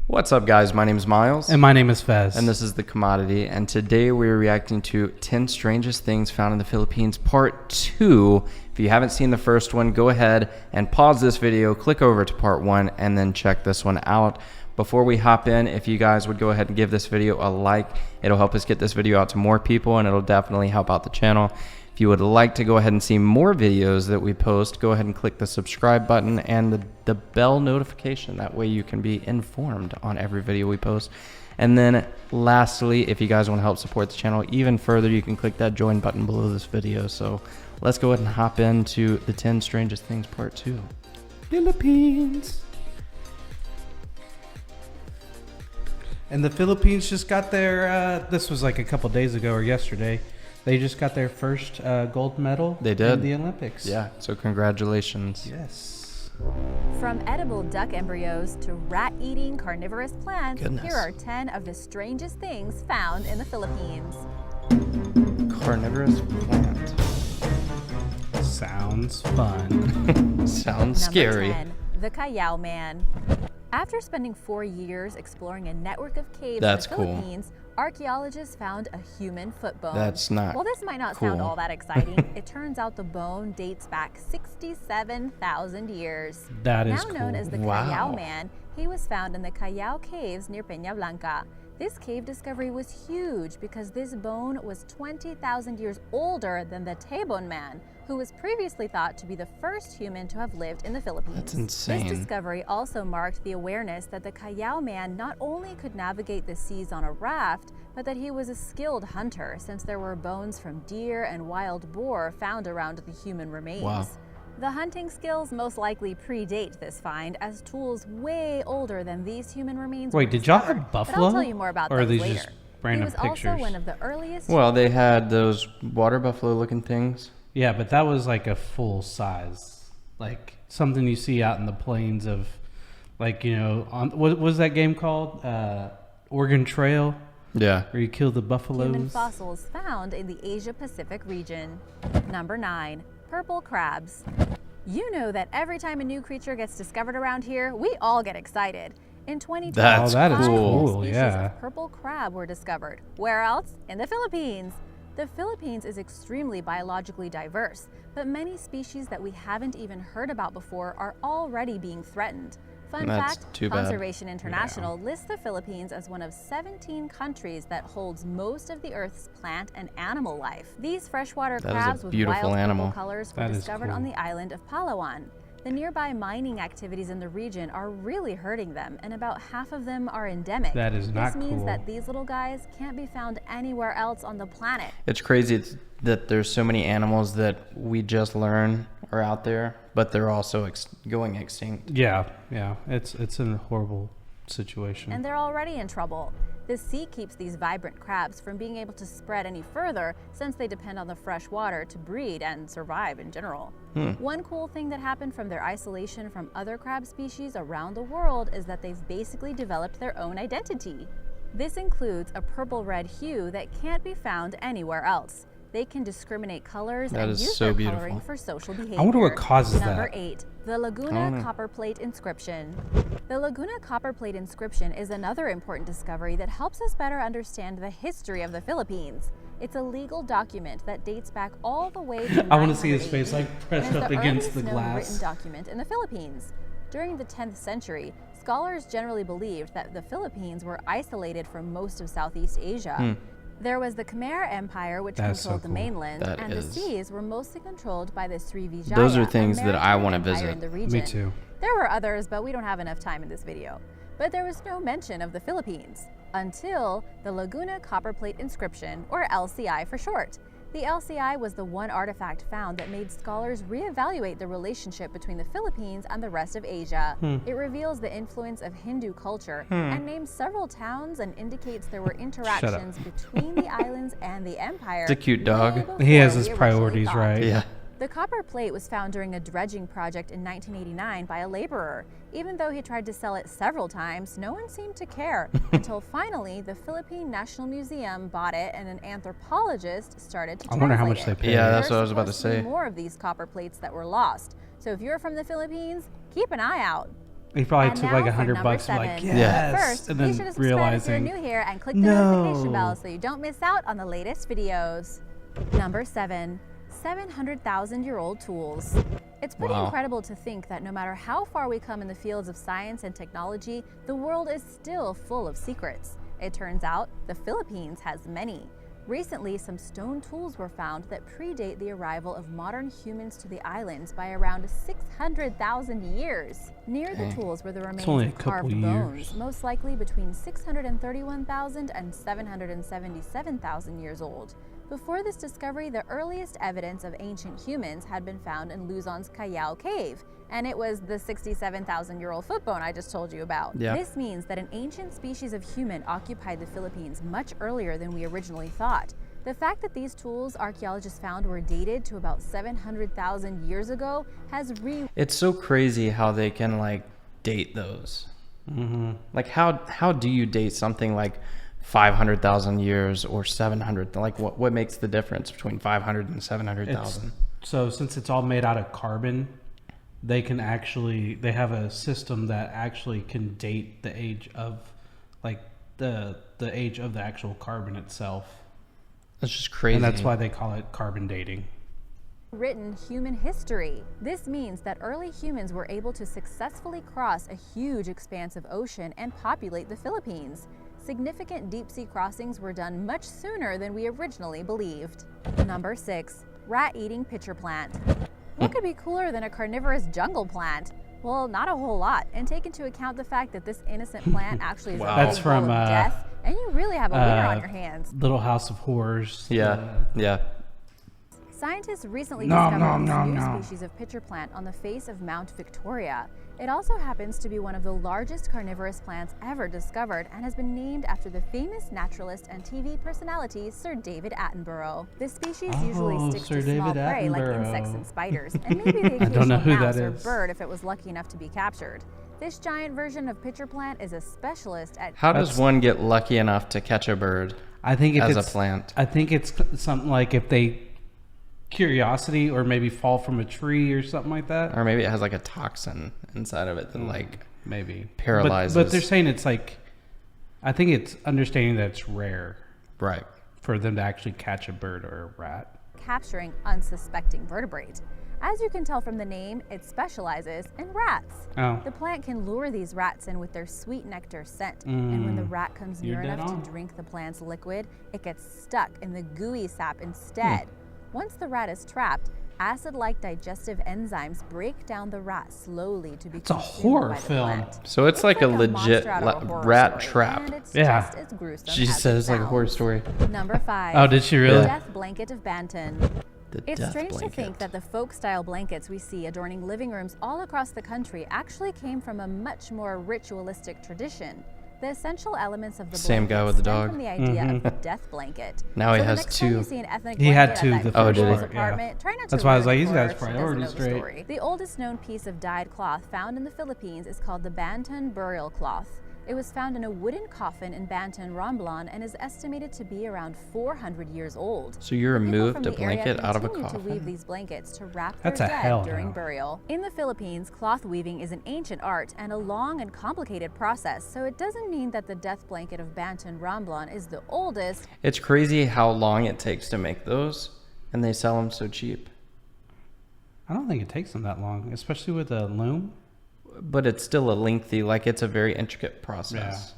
What's up, guys? My name is Miles. And my name is Fez. And this is The Commodity. And today we're reacting to 10 Strangest Things Found in the Philippines, Part 2. If you haven't seen the first one, go ahead and pause this video, click over to Part 1, and then check this one out. Before we hop in, if you guys would go ahead and give this video a like, it'll help us get this video out to more people, and it'll definitely help out the channel. If you would like to go ahead and see more videos that we post, go ahead and click the subscribe button and the bell notification. That way you can be informed on every video we post. And then lastly, if you guys want to help support the channel even further, you can click that join button below this video. So let's go ahead and hop into the 10 Strangest Things Part 2. Philippines. And the Philippines just got their, this was like a couple days ago or yesterday, they just got their first gold medal They did. in the Olympics. Yeah, so congratulations. Yes. From edible duck embryos to rat-eating carnivorous plants, here are 10 of the strangest things found in the Philippines. Carnivorous plant. Sounds fun. Sounds scary. Number 10, the Callao Man. After spending 4 years exploring a network of caves That's in the cool. Philippines, archaeologists found a human foot bone. That's not While this might not cool. sound all that exciting, it turns out the bone dates back 67,000 years. That is Now known cool. as the Wow. Callao Man, he was found in the Callao Caves near Peña Blanca. This cave discovery was huge because this bone was 20,000 years older than the Tabon Man, who was previously thought to be the first human to have lived in the Philippines. That's insane. This discovery also marked the awareness that the Callao Man not only could navigate the seas on a raft, but that he was a skilled hunter, since there were bones from deer and wild boar found around the human remains. Wow. The hunting skills most likely predate this find, as tools way older than these human remains Wait, were did y'all discovered, have buffalo? But I'll tell you more about or are those these later. just random He was pictures? also one of the earliest. Well, they had those water buffalo looking things. Yeah, but that was like a full size, like something you see out in the plains of, like, you know, on what was that game called? Oregon Trail, Yeah. where you kill the buffaloes. Human fossils found in the Asia-Pacific region. Number 9, purple crabs. You know that every time a new creature gets discovered around here, we all get excited. In 2012, That's that is 5 new cool, species yeah. of purple crab were discovered. Where else? In the Philippines. The Philippines is extremely biologically diverse, but many species that we haven't even heard about before are already being threatened. Fun That's fact, too bad. Conservation International lists the Philippines as one of 17 countries that holds most of the Earth's plant and animal life. These freshwater That is a crabs with beautiful wild animal. purple colors were That is discovered on cool. the island of Palawan. The nearby mining activities in the region are really hurting them, and about half of them are endemic. That is not This means cool. that these little guys can't be found anywhere else on the planet. It's crazy that there's so many animals that we just learn are out there, but they're also going extinct. Yeah, it's a horrible situation. And they're already in trouble. The sea keeps these vibrant crabs from being able to spread any further, since they depend on the fresh water to breed and survive in general. One cool thing that happened from their isolation from other crab species around the world is that they've basically developed their own identity. This includes a purple-red hue that can't be found anywhere else. They can discriminate colors That and is use so their beautiful. coloring for social behavior. I wonder what causes Number that. 8, the I Laguna don't know. Copperplate Inscription. The Laguna Copperplate Inscription is another important discovery that helps us better understand the history of the Philippines. It's a legal document that dates back all the way to I want to see his 900 face like AD, pressed and is up the against the earliest known written glass. document in the Philippines. During the 10th century, scholars generally believed that the Philippines were isolated from most of Southeast Asia. There was the Khmer Empire, which That's so controlled the cool. mainland, That and is- the seas were mostly controlled by the Srivijaya. Those are things that I American wanna empire visit. in the region. Me too. There were others, but we don't have enough time in this video. But there was no mention of the Philippines until the Laguna Copperplate Inscription, or LCI for short. The LCI was the one artifact found that made scholars reevaluate the relationship between the Philippines and the rest of Asia. It reveals the influence of Hindu culture and names several towns and indicates there were interactions between the islands and the empire. It's a cute dog. way He has before his we originally priorities thought. right. Yeah. The copper plate was found during a dredging project in 1989 by a laborer. Even though he tried to sell it several times, no one seemed to care until finally the Philippine National Museum bought it and an anthropologist started to I wonder how translate much they it. paid. Yeah, that's There what I are was about to supposed be say. more of these copper plates that were lost. So if you're from the Philippines, keep an eye out. He probably And took now like for $100 number like, 7. yes. But first, and be then sure to subscribe realizing, if you're new here and click the No. notification bell so you don't miss out on the latest videos. Number 7. 700,000-year-old tools. It's pretty Wow. incredible to think that no matter how far we come in the fields of science and technology, the world is still full of secrets. It turns out the Philippines has many. Recently, some stone tools were found that predate the arrival of modern humans to the islands by around 600,000 years. Near the Dang. tools were the remains only a of carved couple bones, years. most likely between 631,000 and 777,000 years old. Before this discovery, the earliest evidence of ancient humans had been found in Luzon's Callao cave, and it was the 67,000-year-old foot bone I just told you about. Yeah. This means that an ancient species of human occupied the Philippines much earlier than we originally thought. The fact that these tools archaeologists found were dated to about 700,000 years ago has It's so crazy how they can like date those. Like how do you date something like 500,000 years or 700? Like what makes the difference between 500 and 700,000? So since it's all made out of carbon, they have a system that actually can date the age of like the age of the actual carbon itself. That's just crazy. And that's why they call it carbon dating. written human history. This means that early humans were able to successfully cross a huge expanse of ocean and populate the Philippines. Significant deep-sea crossings were done much sooner than we originally believed. Number 6. Rat-eating pitcher plant. What could be cooler than a carnivorous jungle plant? Well, not a whole lot, and take into account the fact that this innocent plant actually is Wow. a That's big bowl from, of death, and you really have a winner on your hands. Little House of Horrors. Yeah. Scientists recently Nom, discovered nom, this nom, new nom. species of pitcher plant on the face of Mount Victoria. It also happens to be one of the largest carnivorous plants ever discovered and has been named after the famous naturalist and TV personality Sir David Attenborough. This species usually Oh, sticks Sir to small David prey like Attenborough. insects and spiders, and maybe the I don't know occasional who mouse that or is. bird if it was lucky enough to be captured. This giant version of pitcher plant is a specialist at How does one get lucky enough to catch a bird I think if as a it's plant? I think it's something like if they curiosity or maybe fall from a tree or something like that. Or maybe it has like a toxin inside of it that like Maybe paralyzes. But they're saying it's like, I think it's understanding that it's rare right. for them to actually catch a bird or a rat. capturing unsuspecting vertebrate. As you can tell from the name, it specializes in rats. Oh. The plant can lure these rats in with their sweet nectar scent, and when the rat comes near You're dead enough on. to drink the plant's liquid, it gets stuck in the gooey sap instead. Once the rat is trapped, acid-like digestive enzymes break down the rat slowly to be It's a consumed horror by the film. plant. So it's like a legit monster out of a horror rat story, trap. and it's Yeah. just as gruesome She as says it it's like a horror sounds. story. Number 5. Oh, did she really? The death blanket of Banton. The It's death strange blanket. to think that the folk-style blankets we see adorning living rooms all across the country actually came from a much more ritualistic tradition. The essential elements of the Same blanket guy with the stem dog. from the idea of the death blanket. Now he so has the next time you two. see an ethnic He had blanket two at the that first person's part, yeah. apartment, try not That's to why I was ruin like, it these for guys her if she doesn't priority know the straight. story. The oldest known piece of dyed cloth found in the Philippines is called the Banton burial cloth. It was found in a wooden coffin in Banton, Romblon, and is estimated to be around 400 years old. So you People removed from a the area blanket out of a continue to weave coffin? these blankets to wrap That's their a dead hell during no. burial. In the Philippines, cloth weaving is an ancient art and a long and complicated process, so it doesn't mean that the death blanket of Banton, Romblon is the oldest. It's crazy how long it takes to make those, and they sell them so cheap. I don't think it takes them that long, especially with a loom. But it's still a lengthy, like it's a very intricate process.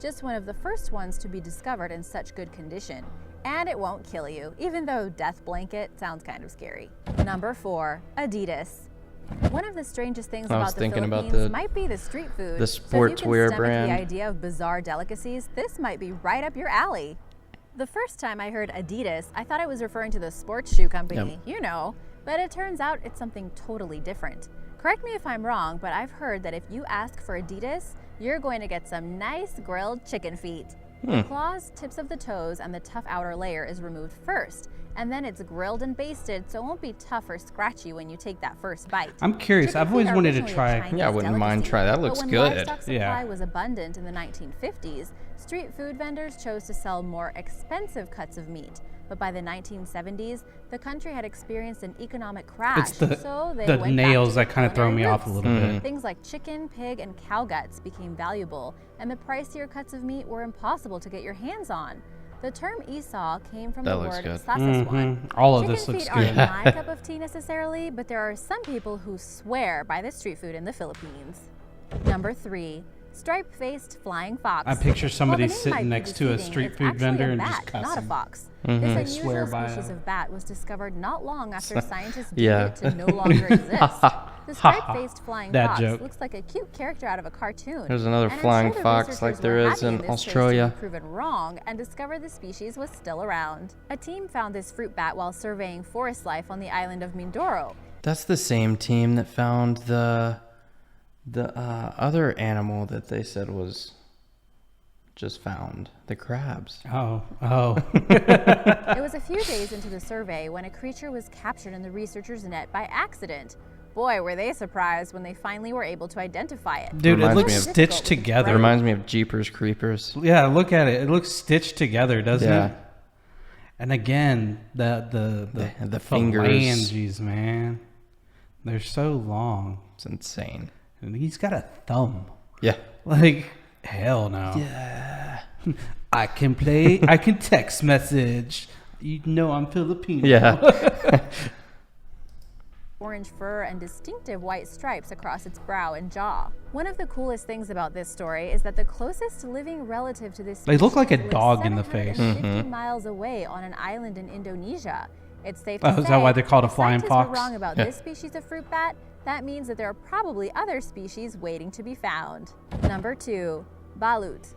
Just one of the first ones to be discovered in such good condition. And it won't kill you, even though death blanket sounds kind of scary. Number 4, Adidas. One of the strangest things I was about the thinking about Philippines the- might be the street food. the So if you can sportswear stomach brand. the idea of bizarre delicacies, this might be right up your alley. The first time I heard Adidas, I thought I was referring to the sports shoe company, you know, but it turns out it's something totally different. Correct me if I'm wrong, but I've heard that if you ask for Adidas, you're going to get some nice grilled chicken feet. The claws, tips of the toes, and the tough outer layer is removed first, and then it's grilled and basted so it won't be tough or scratchy when you take that first bite. I'm curious. Chicken I've feet always are wanted to originally a try. Chinese Yeah, I wouldn't mind delicacy, try. That but looks when good. livestock supply Yeah. was abundant in the 1950s, street food vendors chose to sell more expensive cuts of meat. But by the 1970s, the country had experienced an economic crash, It's the, so they the went nails back to that kind of throw me culinary off a roots. little bit. Things like chicken, pig, and cow guts became valuable, and the pricier cuts of meat were impossible to get your hands on. The term Esau came from That the looks word good. Sasaswan. All of Chicken this looks feet good. aren't my cup of tea necessarily, but there are some people who swear by the street food in the Philippines. Number 3. Stripe-faced flying fox. I picture somebody While the name sitting might be next to a deceiving, street it's food actually vendor a and bat, just not a cussing. fox. Mm-hmm. This Swear unusual by species a- of bat was discovered not long after scientists deemed Yeah. it to no longer exist. The stripe-faced flying That fox joke. looks like a cute character out of a cartoon. There's another And I'm flying sure the fox researchers like there were is happy in this case to Australia. be proven wrong and discovered the species was still around. A team found this fruit bat while surveying forest life on the island of Mindoro. That's the same team that found the other animal that they said was just found, the crabs. Oh. It was a few days into the survey when a creature was captured in the researchers' net by accident. Boy, were they surprised when they finally were able to identify it. Dude, it Reminds looks me of- stitched It together. reminds me of Jeepers Creepers. Yeah, look at it. It looks stitched together, doesn't Yeah. it? And again, the fingers. phalanges, man. They're so long. It's insane. And he's got a thumb. Yeah. Like, hell no. Yeah. I can text message. You know I'm Filipino. Yeah. Orange fur and distinctive white stripes across its brow and jaw. One of the coolest things about this story is that the closest living relative to this They look like a species dog lives in the face. 750 miles away on an island in Indonesia. It's safe to Oh, say is that why they're called a if flying scientists fox? were wrong about this species of fruit bat, that means that there are probably other species waiting to be found. Number 2, balut.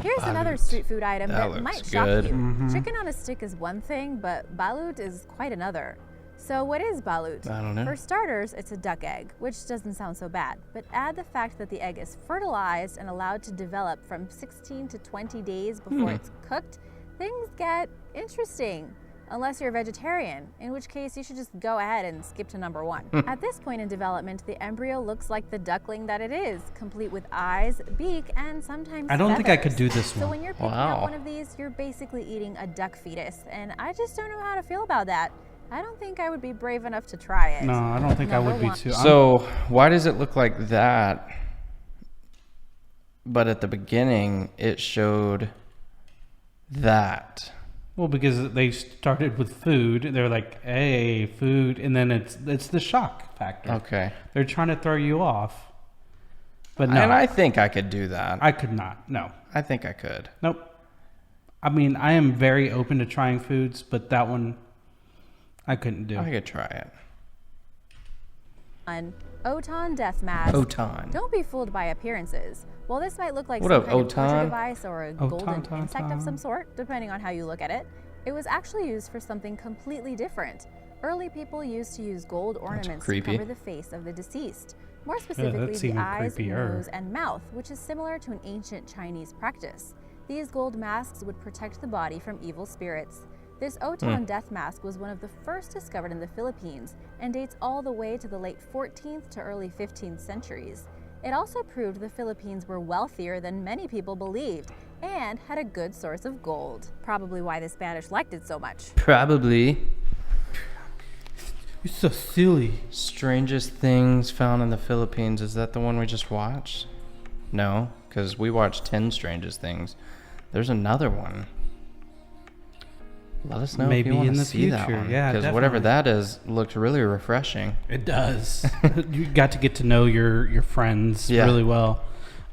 Here's another Balut. street food item That that looks might shock good. you. Chicken on a stick is one thing, but balut is quite another. So what is balut? I don't know. For starters, it's a duck egg, which doesn't sound so bad. But add the fact that the egg is fertilized and allowed to develop from 16 to 20 days before it's cooked, things get interesting. Unless you're a vegetarian, in which case you should just go ahead and skip to number 1. At this point in development, the embryo looks like the duckling that it is, complete with eyes, beak, and sometimes I don't think I could feathers. do this So one. when you're picking Wow. up one of these, you're basically eating a duck fetus, and I just don't know how to feel about that. I don't think I would be brave enough to try it. No, I don't think I would be Number too. So why does it look like that? But at the beginning, it showed that. Well, because they started with food. They're like, hey, food. And then it's the shock factor. Okay. They're trying to throw you off. But no, And I think I could do that. I could not. No. I think I could. Nope. I mean, I am very open to trying foods, but that one I couldn't do. I could try it. One, Oton death mask. Oton. Don't be fooled by appearances. While this might look like What some up, kind of torture Oton? device or a Oton, golden ton, insect of some ton. sort, depending on how you look at it, it was actually used for something completely different. Early people used to use gold ornaments to creepy. cover the face of the deceased. More specifically, that's the even eyes, creepier. nose, and mouth, which is similar to an ancient Chinese practice. These gold masks would protect the body from evil spirits. This Oton death mask was one of the first discovered in the Philippines and dates all the way to the late 14th to early 15th centuries. It also proved the Philippines were wealthier than many people believed and had a good source of gold. Probably why the Spanish liked it so much. Probably. You're so silly. Strangest things found in the Philippines. Is that the one we just watched? No, because we watched 10 strangest things. There's another one. Let us know Maybe if you want in to the see that future. one. Yeah, because whatever definitely. that is looked really refreshing. It does. You got to get to know your friends Yeah. really well.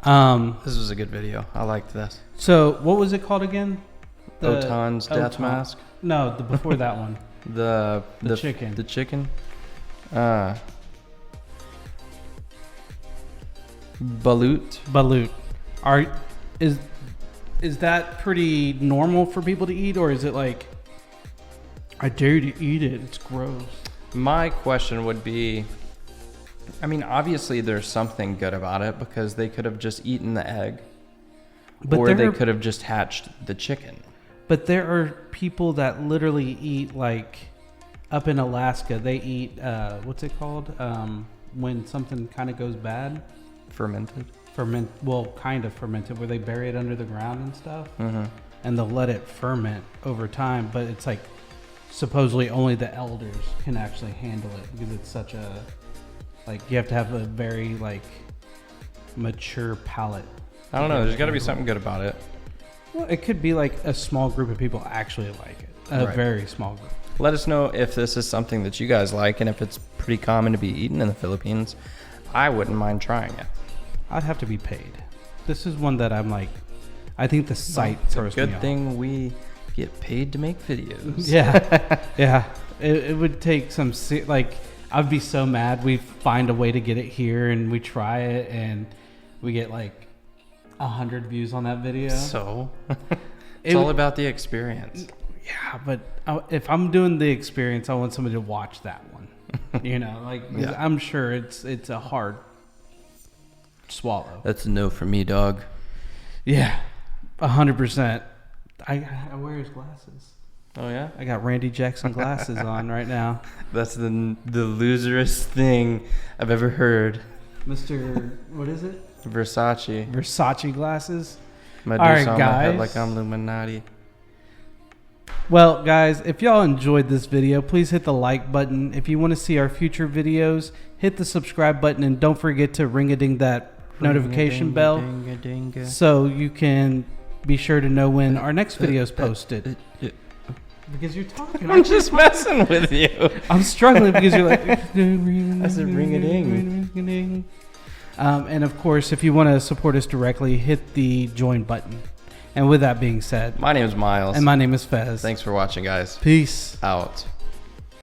This was a good video. I liked this. So what was it called again? Oton's death Oton. mask. No, before that one. The chicken. The chicken. Balut. Balut. Is that pretty normal for people to eat, or is it like, I dare you to eat it, it's gross? My question would be, I mean, obviously there's something good about it because they could have just eaten the egg, But or they there are- could have just hatched the chicken. But there are people that literally eat, like, up in Alaska, they eat, what's it called? When something kind of goes bad? Fermented. kind of fermented, where they bury it under the ground and stuff, Mm-hmm. and they'll let it ferment over time. But it's like supposedly only the elders can actually handle it because it's such a you have to have a very mature palate. I don't know. There's got to be something good about it. Well, it could be like a small group of people actually like it. A Right. very small group. Let us know if this is something that you guys like and if it's pretty common to be eaten in the Philippines. I wouldn't mind trying it. I'd have to be paid. This is one that I'm like, I think the site throws me Good off. thing we get paid to make videos. Yeah, yeah. It would take some I'd be so mad. We find a way to get it here and we try it and we get 100 views on that video. So it's all about the experience. Yeah, but if I'm doing the experience, I want somebody to watch that one. Yeah. I'm sure it's a hard swallow. That's a no for me, dog. Yeah, 100%. I wear his glasses. Oh yeah, I got Randy Jackson glasses on right now. that's the loserest thing I've ever heard. Mr. What is it? Versace glasses. Medusa All right, on my head guys. like I'm Illuminati. Well, guys, if y'all enjoyed this video, please hit the like button. If you want to see our future videos, hit the subscribe button and don't forget to ring-a-ding that notification bell so you can be sure to know when our next video is posted. Because you're talking. I'm just messing with you. I'm struggling because you're like... I said ring-a-ding. And of course, if you want to support us directly, hit the join button. And with that being said, My name is Miles. and my name is Fez. Thanks for watching, guys. Peace. Out.